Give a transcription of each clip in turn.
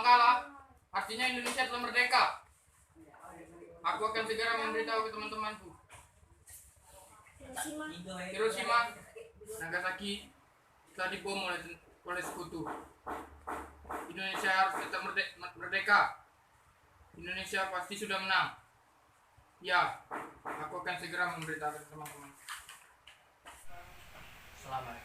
kalah, artinya Indonesia telah merdeka. Aku akan segera memberitahu ke teman-temanku. Hiroshima, Nagasaki telah dibom oleh sekutu. Indonesia harus tetap merdeka. Indonesia pasti sudah menang. Ya, aku akan segera memberitahu ke teman-teman. Selamat.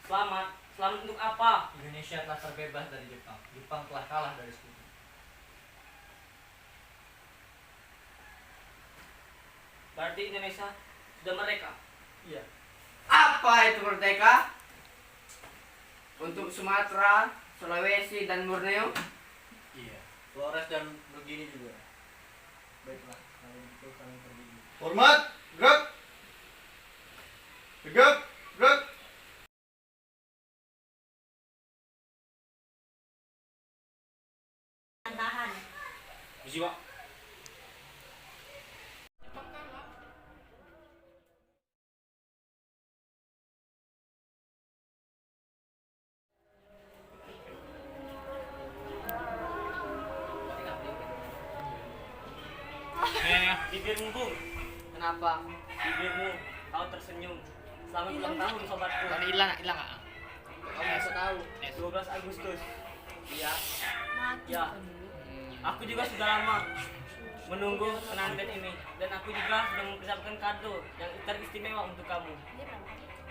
Selamat untuk apa? Indonesia telah terbebas dari Jepang. Jepang telah kalah dari sekutu. Berarti Indonesia sudah merdeka? Iya. Apa itu merdeka? Untuk Sumatera, Sulawesi, dan Borneo? Iya. Flores dan begini juga. Baiklah, kalau begitu kami pergi. Hormat, gerak. Tegap, gerak. Tahan. Jiwa. Bibirmu, Bung. Kenapa? Bibirmu, kau tersenyum. Selamat ulang tahun, sobatku. Hilang ah. Kamu bisa tahu. 12 Agustus. Iya. Ya, aku juga sudah lama menunggu penantian ini, dan aku juga sudah mempersiapkan kado yang teristimewa untuk kamu.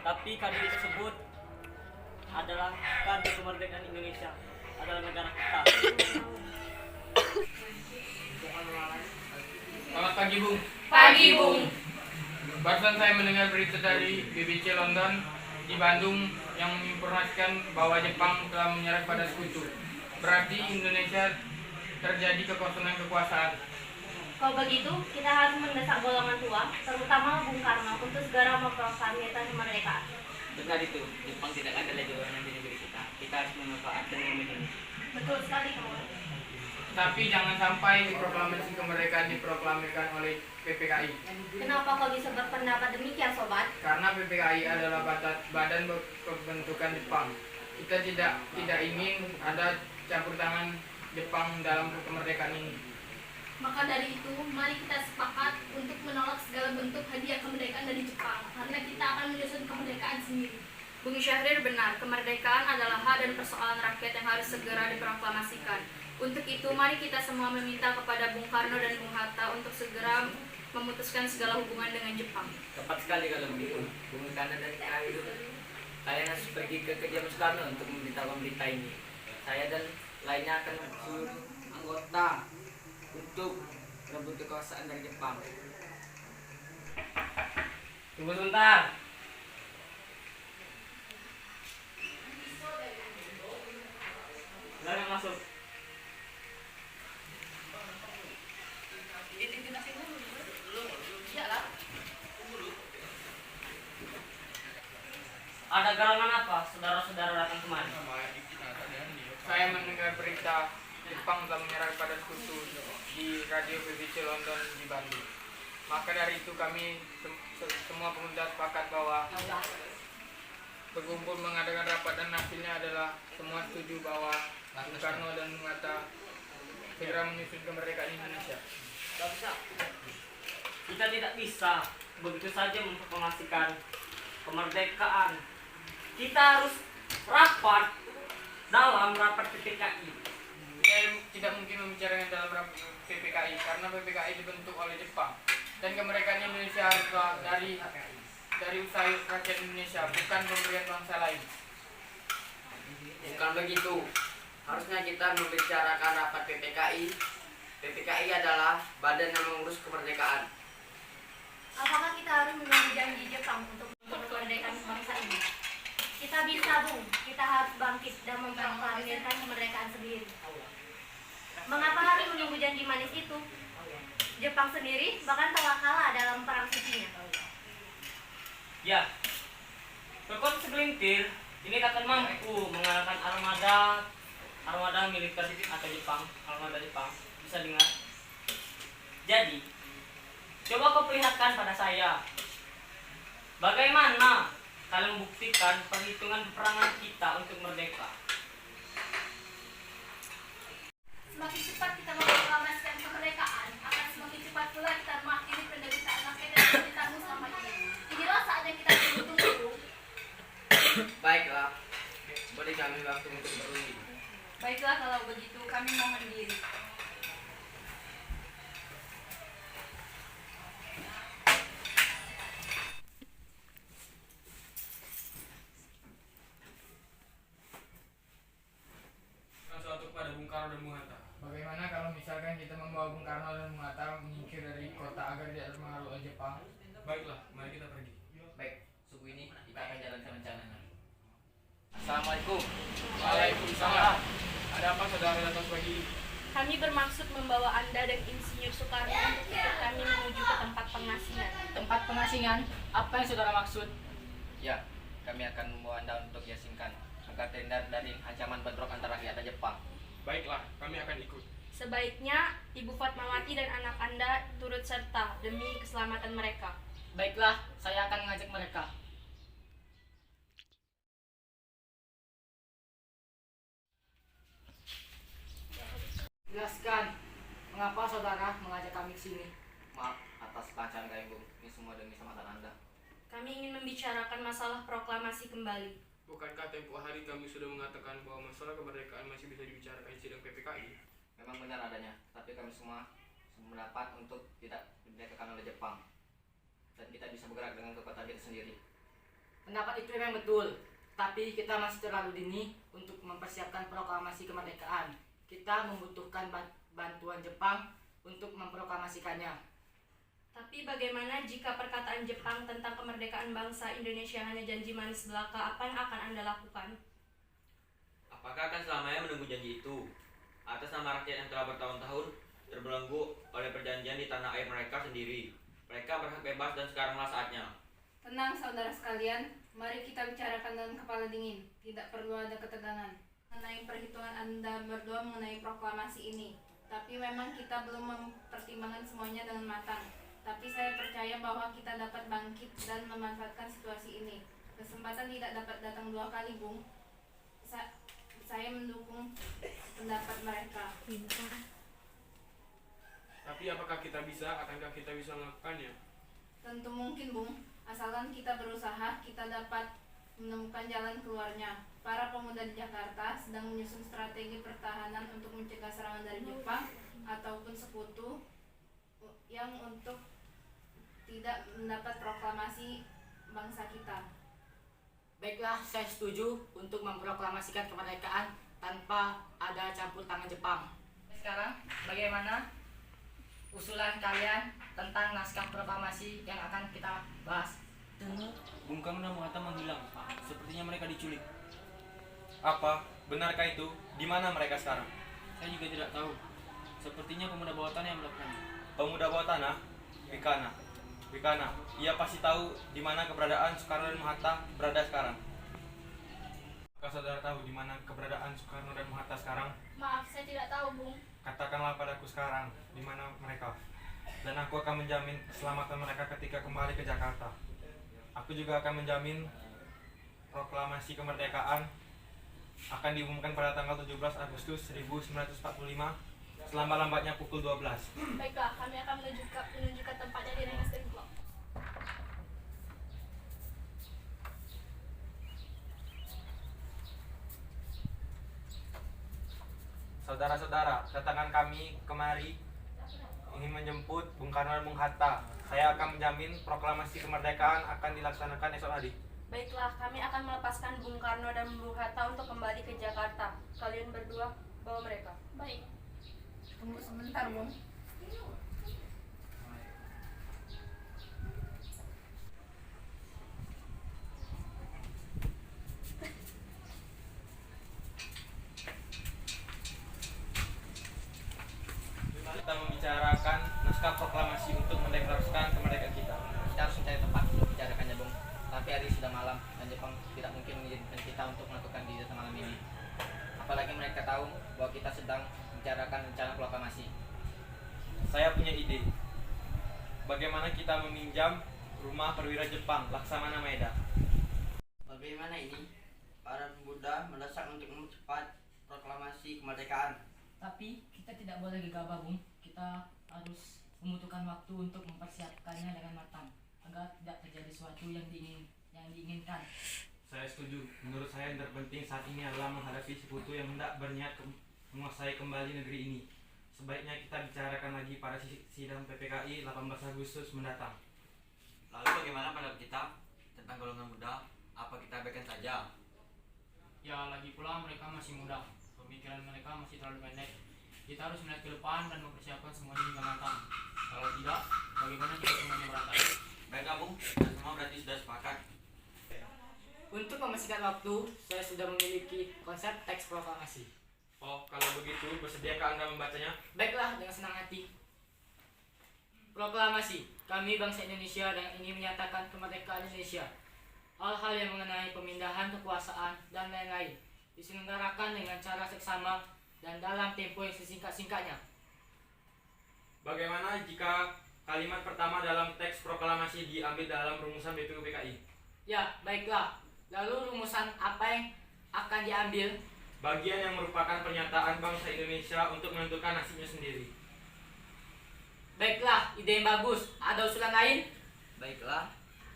Tapi kado tersebut adalah kado kemerdekaan Indonesia, adalah negara kita. Selamat pagi, Bung. Pagi, Bung. Barusan saya mendengar berita dari BBC London di Bandung yang menginformasikan bahwa Jepang telah menyerah pada sekutu. Berarti Indonesia terjadi kekosongan kekuasaan. Kalau begitu, kita harus mendesak golongan tua, terutama Bung Karno, untuk segera memproklamirkan kemerdekaan. Benar itu. Jepang tidak ada lagi orang di negeri kita. Kita harus memanfaatkan momen ini. Betul sekali, kamu. Tapi jangan sampai proklamasi kemerdekaan diproklamirkan oleh PPKI. Kenapa kau bisa berpendapat demikian, sobat? Karena PPKI adalah badan pembentukan Jepang. Kita tidak ingin ada campur tangan Jepang dalam kemerdekaan ini. Maka dari itu, mari kita sepakat untuk menolak segala bentuk hadiah kemerdekaan dari Jepang, karena kita akan menyusun kemerdekaan sendiri. Bung Syahrir benar, kemerdekaan adalah hak dan persoalan rakyat yang harus segera diproklamasikan. Untuk itu, mari kita semua meminta kepada Bung Karno dan Bung Hatta untuk segera memutuskan segala hubungan dengan Jepang. Tepat sekali kalau begitu. Bung Karno dan Ayu, kalian harus pergi ke kediaman Soekarno untuk memberitahukan berita ini. Saya dan lainnya akan seluruh anggota untuk merebut kekuasaan dari Jepang. Tunggu sebentar. Silakan masuk. Ada gerangan apa saudara-saudara datang kemari? Saya mendengar berita Jepang telah menyerah pada sekutu di radio BBC London di Bandung. Maka dari itu kami semua pemuda sepakat bahwa berkumpul mengadakan rapat dan hasilnya adalah semua setuju bahwa Bung Karno dan Bung Hatta segera menyusun kemerdekaan Indonesia. Kita tidak bisa begitu saja memproklamasikan kemerdekaan. Kita harus rapat dalam rapat PPKI. Saya tidak mungkin membicarakan dalam rapat PPKI karena PPKI dibentuk oleh Jepang dan kemerdekaan Indonesia haruslah dari usaha rakyat Indonesia, bukan pemberian bangsa lain. Bukan begitu. Harusnya kita membicarakan rapat PPKI. PPKI adalah badan yang mengurus kemerdekaan. Apakah kita harus menunggu janji Jepang untuk kemerdekaan bangsa ini? Kita bisa, Bung. Kita harus bangkit dan memproklamirkan kemerdekaan sendiri. Mengapa harus menunggu janji manis itu? Jepang sendiri bahkan telah kalah dalam perang sucinya. Ya, kekuatan segelintir ini takkan mampu mengalahkan armada militer atau armada Jepang. Bisa dengar? Jadi, coba kau perlihatkan pada saya bagaimana kalian membuktikan perhitungan peperangan kita untuk merdeka. semakin cepat kita memproklamasikan kemerdekaan, akan semakin cepat pula kita mengakhiri penderitaan rakyat yang telah ditanggung selama ini. Inilah saatnya kita tunggu-tunggu. Baiklah, beri kami waktu untuk berundi. Baiklah kalau begitu, kami mohon diri. Suatu kepada Bung Karno dan Bung Hatta. Bagaimana kalau misalkan kita membawa Bung Karno dan Bung Hatta menyingkir dari kota agar tidak terpengaruh oleh Jepang? Baiklah, mari kita pergi. Baik, suku ini kita akan jalankan rencananya. Assalamualaikum. Waalaikumsalam. Ada apa saudara datang pagi ini? Kami bermaksud membawa Anda dan Insinyur Soekarno untuk ikut kami menuju ke tempat pengasingan. Tempat pengasingan? Apa yang saudara maksud? Ya, kami akan membawa Anda untuk diasingkan agar terhindar dari ancaman bentrok antara rakyat dan Jepang. Baiklah, kami akan ikut. Sebaiknya Ibu Fatmawati dan anak Anda turut serta demi keselamatan mereka. Baiklah, saya akan mengajak mereka. Jelaskan, mengapa saudara mengajak kami ke sini? Maaf atas pelancaran kami, Bung. Ini semua demi keselamatan Anda. Kami ingin membicarakan masalah proklamasi kembali. Bukankah tempoh hari kami sudah mengatakan bahwa masalah kemerdekaan masih bisa dibicarakan di sidang PPKI? Memang benar adanya, tapi kami semua mendapat untuk tidak didekatkan oleh Jepang. Dan kita bisa bergerak dengan kekuatan kita sendiri. Pendapat itu memang betul, tapi kita masih terlalu dini untuk mempersiapkan proklamasi kemerdekaan. Kita membutuhkan bantuan Jepang untuk memproklamasikannya. Tapi bagaimana jika perkataan Jepang tentang kemerdekaan bangsa Indonesia hanya janji manis belaka? Apa yang akan Anda lakukan? Apakah akan selamanya menunggu janji itu? Atas nama rakyat yang telah bertahun-tahun terbelenggu oleh perjanjian di tanah air mereka sendiri. Mereka berhak bebas dan sekaranglah saatnya. Tenang saudara sekalian, mari kita bicarakan dengan kepala dingin. Tidak perlu ada ketegangan mengenai perhitungan Anda berdua mengenai proklamasi ini. Tapi memang kita belum mempertimbangkan semuanya dengan matang. Tapi saya percaya bahwa kita dapat bangkit dan memanfaatkan situasi ini. Kesempatan tidak dapat datang dua kali, Bung. Saya mendukung pendapat mereka. Tapi apakah kita bisa? Akankah kita bisa melakukannya? Tentu mungkin, Bung. Asalkan kita berusaha, kita dapat menemukan jalan keluarnya. Para pemuda di Jakarta sedang menyusun strategi pertahanan untuk mencegah serangan dari Jepang ataupun sekutu yang untuk tidak mendapat proklamasi bangsa kita. Baiklah, saya setuju untuk memproklamasikan kemerdekaan tanpa ada campur tangan Jepang. Sekarang, bagaimana usulan kalian tentang naskah proklamasi yang akan kita bahas? Bung Karno dan Bung Hatta menghilang. Sepertinya mereka diculik. Apa? Benarkah itu? Di mana mereka sekarang? Saya juga tidak tahu. Sepertinya pemuda bawah tanah yang melakukannya. Pemuda bawah tanah? Wikana. Ia pasti tahu di mana keberadaan Soekarno dan Bung Hatta berada sekarang. Apakah saudara tahu di mana keberadaan Soekarno dan Bung Hatta sekarang? Maaf, saya tidak tahu, Bung. Katakanlah padaku sekarang di mana mereka. Dan aku akan menjamin keselamatan mereka ketika kembali ke Jakarta. Aku juga akan menjamin proklamasi kemerdekaan akan diumumkan pada tanggal 17 Agustus 1945 selama-lambatnya pukul 12. Baiklah, kami akan menunjukkan tempatnya di Rengas Dengklok. Saudara-saudara, kedatangan kami kemari ingin menjemput Bung Karno dan Bung Hatta. Saya akan menjamin proklamasi kemerdekaan akan dilaksanakan esok hari. Baiklah, kami akan melepaskan Bung Karno dan Bung Hatta untuk kembali ke Jakarta. Kalian berdua bawa mereka. Baik. Tunggu sebentar, Bung. Kita membicarakan naskah proklamasi untuk mendeklarasikan kemerdekaan kita. Kita harus mencari tempat untuk membicarakannya, Bung. Tapi hari sudah malam dan Jepang tidak mungkin mengizinkan kita untuk melakukan kegiatan malam ini. Apalagi mereka tahu bahwa kita sedang membicarakan rencana proklamasi. Saya punya ide. Bagaimana kita meminjam rumah perwira Jepang, Laksamana Maeda? Bagaimana ini? Para pemuda mendesak untuk mempercepat proklamasi kemerdekaan. Tapi kita tidak boleh gegabah, Bung. Kita harus membutuhkan waktu untuk mempersiapkannya dengan matang agar tidak terjadi sesuatu yang diinginkan. Saya setuju. Menurut saya yang terpenting saat ini adalah menghadapi sekutu yang hendak berniat menguasai kembali negeri ini. Sebaiknya kita bicarakan lagi pada sidang PPKI 18 Agustus mendatang. Lalu bagaimana pendapat kita tentang golongan muda? Apa kita abaikan saja? Ya, lagi pula mereka masih muda. Pemikiran mereka masih terlalu pendek. Kita harus melihat ke depan dan mempersiapkan semuanya hingga matang. Kalau tidak, bagaimana jika semuanya berantakan? Baiklah, Bung. Kita semua berarti sudah sepakat. Untuk memastikan waktu, saya sudah memiliki konsep teks proklamasi. Oh, kalau begitu, bersediakah Anda membacanya? Baiklah, dengan senang hati. Proklamasi, kami bangsa Indonesia dan ini menyatakan kemerdekaan Indonesia. Hal-hal yang mengenai pemindahan kekuasaan dan lain-lain diselenggarakan dengan cara seksama dan dalam tempo yang sesingkat-singkatnya. Bagaimana jika kalimat pertama dalam teks proklamasi diambil dalam rumusan BPUPKI? Ya, baiklah. Lalu rumusan apa yang akan diambil? Bagian yang merupakan pernyataan bangsa Indonesia untuk menentukan nasibnya sendiri. Baiklah, ide yang bagus. Ada usulan lain? Baiklah,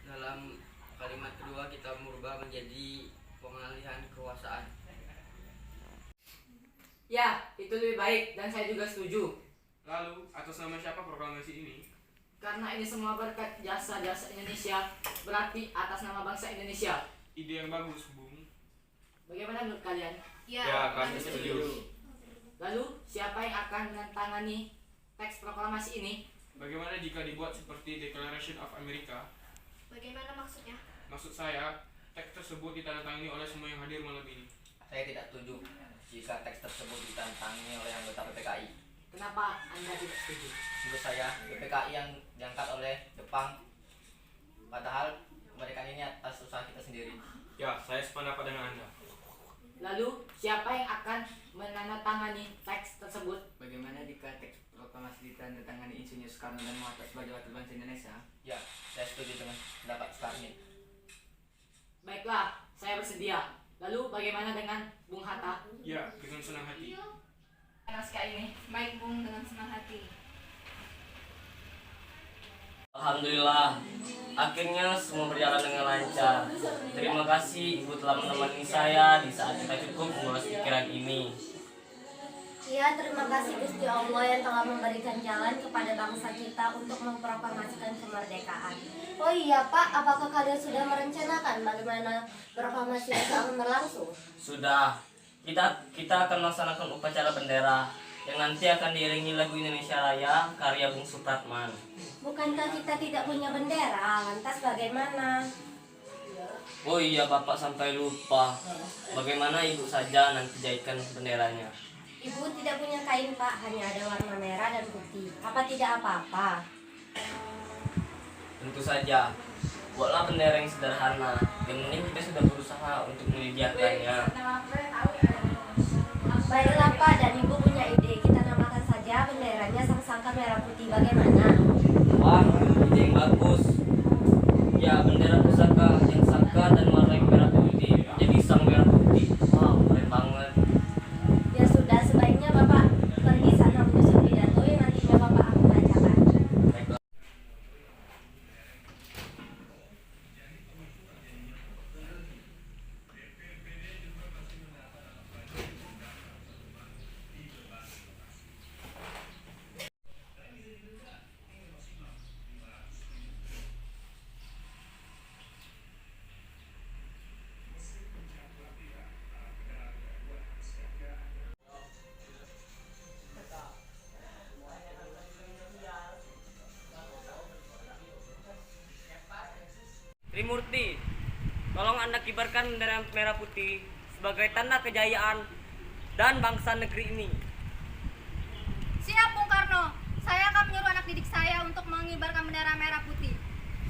dalam kalimat kedua kita merubah menjadi pengalihan kekuasaan. Ya, itu lebih baik dan saya juga setuju. Lalu, atas nama siapa proklamasi ini? Karena ini semua berkat jasa-jasa Indonesia, berarti atas nama bangsa Indonesia. Ide yang bagus, Bung. Bagaimana menurut kalian? Ya, kami setuju. Lalu, siapa yang akan menantangani teks proklamasi ini? Bagaimana jika dibuat seperti Declaration of America? Bagaimana maksudnya? Maksud saya, teks tersebut ditandatangani oleh semua yang hadir malam ini. Saya tidak setuju jika teks tersebut ditandatangani oleh anggota PPKI. Kenapa Anda tidak setuju? Menurut saya, PPKI yang diangkat oleh Jepang, padahal kemerdekaan ini atas usaha kita sendiri. Ya, saya sependapat dengan Anda. Lalu, siapa yang akan menandatangani teks tersebut? Bagaimana jika teks proklamasi ditandatangani Insinyur Soekarno dan Muhammad sebagai wakil bangsa Indonesia? Ya, saya setuju dengan pendapat Soekarno. Baiklah, saya bersedia. Lalu, bagaimana dengan Bung Hatta? Ya, dengan senang hati. Naskah ini. Baik, Bung, dengan senang hati. Alhamdulillah, akhirnya semua berjalan dengan lancar. Terima kasih Ibu telah menemani saya di saat kita cukup mengulas pikiran ini. Ya, terima kasih Gusti Allah yang telah memberikan jalan kepada bangsa kita untuk memproklamasikan kemerdekaan. Oh iya Pak, apakah kalian sudah merencanakan bagaimana proklamasi itu akan berlangsung? Sudah, kita akan melaksanakan upacara bendera yang nanti akan diiringi lagu Indonesia Raya karya Bung Supratman. Bukankah kita tidak punya bendera? Lantas bagaimana? Oh iya, Bapak sampai lupa. Bagaimana Ibu saja nanti jahitkan benderanya? Ibu tidak punya kain Pak, hanya ada warna merah dan putih. Apa tidak apa-apa? Tentu saja. Buatlah bendera yang sederhana. Yang penting kita sudah berusaha untuk menyediakannya. Baiklah Pak, dan Ibu punya ide. Kita namakan saja benderanya Sang-Sangka Merah Putih. Bagaimana? Wah, ide yang bagus. Ya, bendera pusaka yang sangka dan warna yang merah putih. Jadi sang merah putih. Wow, keren banget. Ya sudah, sebaiknya Bapak pergi sana menyusun pidato yang nantinya Bapak akan bacakan. Baiklah. Trimurti, tolong Anda kibarkan bendera merah putih sebagai tanda kejayaan dan bangsa negeri ini. Siap, Bung Karno. Saya akan menyuruh anak didik saya untuk mengibarkan bendera merah putih.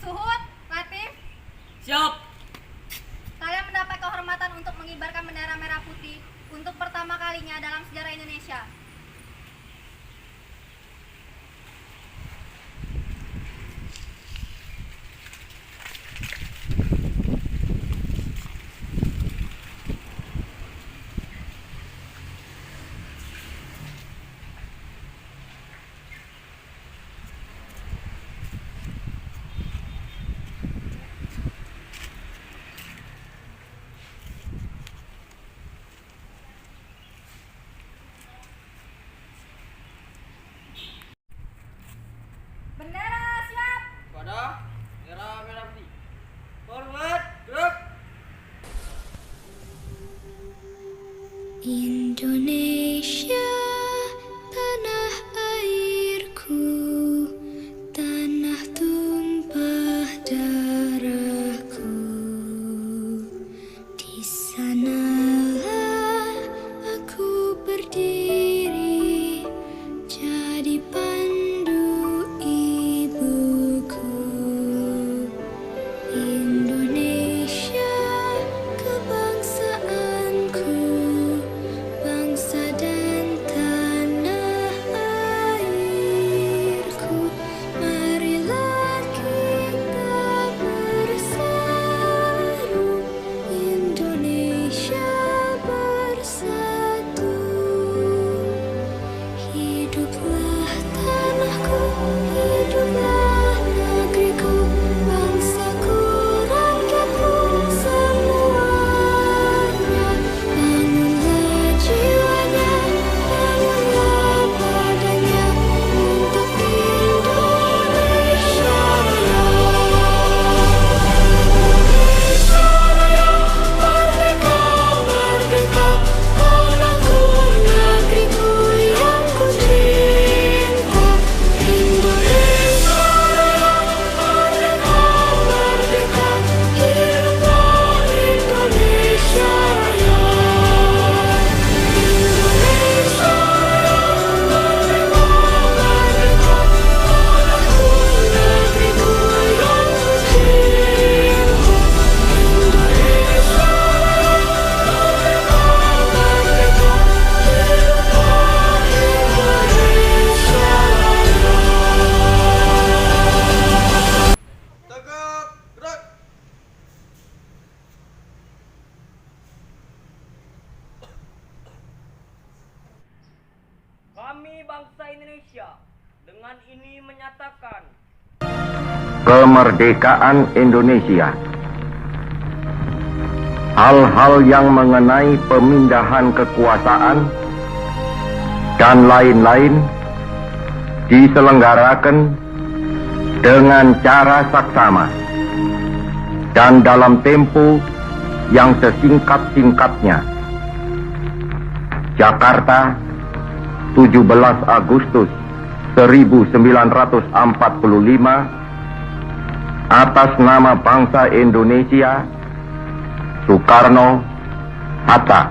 Suhud, Latif, Siap. kalian mendapat kehormatan untuk mengibarkan bendera merah putih untuk pertama kalinya dalam sejarah Indonesia. Indonesia, tanah airku, tanah tumpah darahku. Di sanalah aku berdiri, jadi pandu ibuku. Indonesia, kebangsaanku, bangsa dan tanah airku. Marilah kita bersatu, Indonesia bersatu. Hiduplah tanahku, hiduplah negeriku, bangsaku, rakyatku semuanya. Bangunlah jiwanya, bangunlah badannya untuk Indonesia Raya. Indonesia Raya, merdeka, merdeka, tanahku, negeriku yang ku cinta. Indonesia Raya, merdeka, merdeka, hiduplah Indonesia Raya. Indonesia Raya, merdeka, merdeka, tanahku, negeriku yang ku cinta. Indonesia Raya, merdeka, merdeka, hiduplah Indonesia Raya. Tegap, gerak. Kami bangsa Indonesia dengan ini menyatakan kemerdekaan Indonesia. Hal-hal yang mengenai pemindahan kekuasaan dan lain-lain diselenggarakan dengan cara saksama dan dalam tempo yang sesingkat-singkatnya. Jakarta, 17 Agustus 1945, atas nama bangsa Indonesia, Soekarno, Hatta.